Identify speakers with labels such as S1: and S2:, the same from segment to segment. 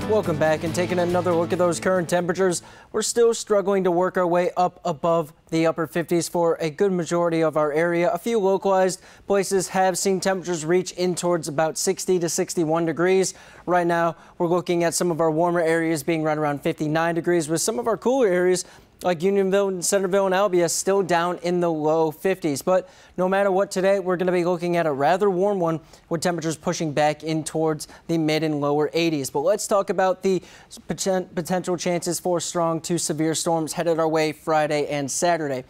S1: Welcome back, and taking another look at those current temperatures, we're still struggling to work our way up above the upper 50s for a good majority of our area. A few localized places have seen temperatures reach in towards about 60 to 61 degrees. Right now, we're looking at some of our warmer areas being right around 59 degrees, with some of our cooler areas like Unionville and Centerville and Albia still down in the low 50s. But no matter what, today we're going to be looking at a rather warm one with temperatures pushing back in towards the mid and lower 80s. But let's talk about the potential chances for strong to severe storms headed our way Friday and Saturday.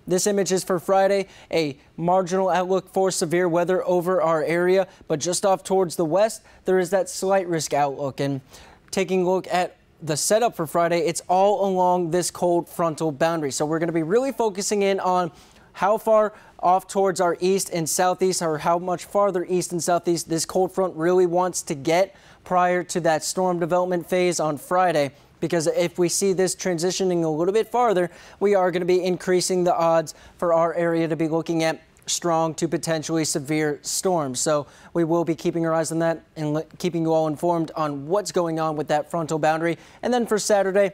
S1: This image is for Friday, a marginal outlook for severe weather over our area, but just off towards the west, there is that slight risk outlook. And taking a look at the setup for Friday, it's all along this cold frontal boundary. So we're going to be really focusing in on how far off towards our east and southeast, or how much farther east and southeast this cold front really wants to get prior to that storm development phase on Friday. Because if we see this transitioning a little bit farther, we are going to be increasing the odds for our area to be looking at strong to potentially severe storms. So we will be keeping our eyes on that and keeping you all informed on what's going on with that frontal boundary. And then for Saturday,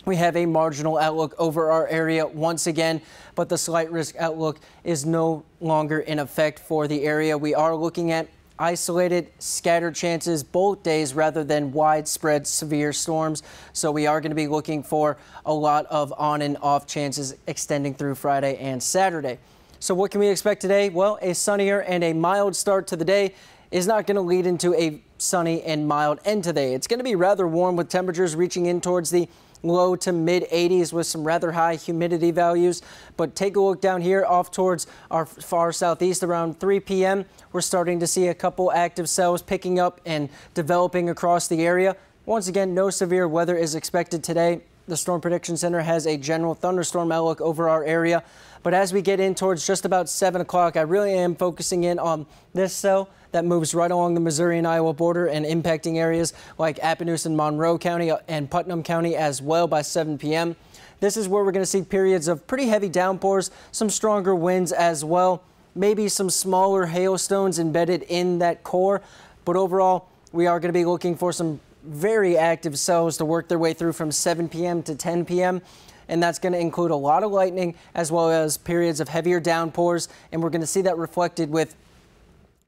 S1: we have a marginal outlook over our area once again, but the slight risk outlook is no longer in effect for the area. We are looking at isolated, scattered chances both days rather than widespread severe storms. So we are going to be looking for a lot of on and off chances extending through Friday and Saturday. So what can we expect today? Well, a sunnier and a mild start to the day is not going to lead into a sunny and mild end to the day. It's going to be rather warm with temperatures reaching in towards the low to mid 80s with some rather high humidity values. But take a look down here off towards our far southeast around 3 p.m. We're starting to see a couple active cells picking up and developing across the area. Once again, no severe weather is expected today. The Storm Prediction Center has a general thunderstorm outlook over our area. But as we get in towards just about 7 o'clock, I really am focusing in on this cell that moves right along the Missouri and Iowa border and impacting areas like Appaloosa and Monroe County and Putnam County as well by 7 p.m. This is where we're going to see periods of pretty heavy downpours, some stronger winds as well, maybe some smaller hailstones embedded in that core. But overall, we are going to be looking for some very active cells to work their way through from 7 p.m. to 10 p.m. And that's going to include a lot of lightning as well as periods of heavier downpours. And we're going to see that reflected with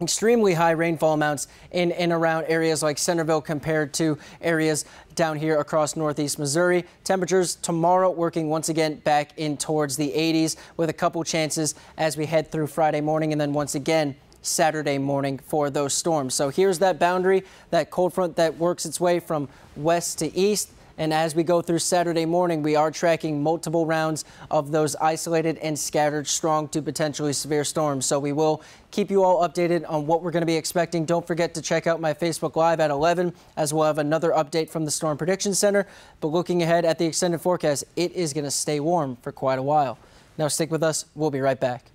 S1: extremely high rainfall amounts in and around areas like Centerville compared to areas down here across northeast Missouri. Temperatures tomorrow working once again back in towards the 80s with a couple chances as we head through Friday morning, and then once again Saturday morning for those storms. So here's that boundary, that cold front that works its way from west to east. And as we go through Saturday morning, we are tracking multiple rounds of those isolated and scattered strong to potentially severe storms. So we will keep you all updated on what we're going to be expecting. Don't forget to check out my Facebook Live at 11, as we'll have another update from the Storm Prediction Center. But looking ahead at the extended forecast, it is going to stay warm for quite a while. Now stick with us. We'll be right back.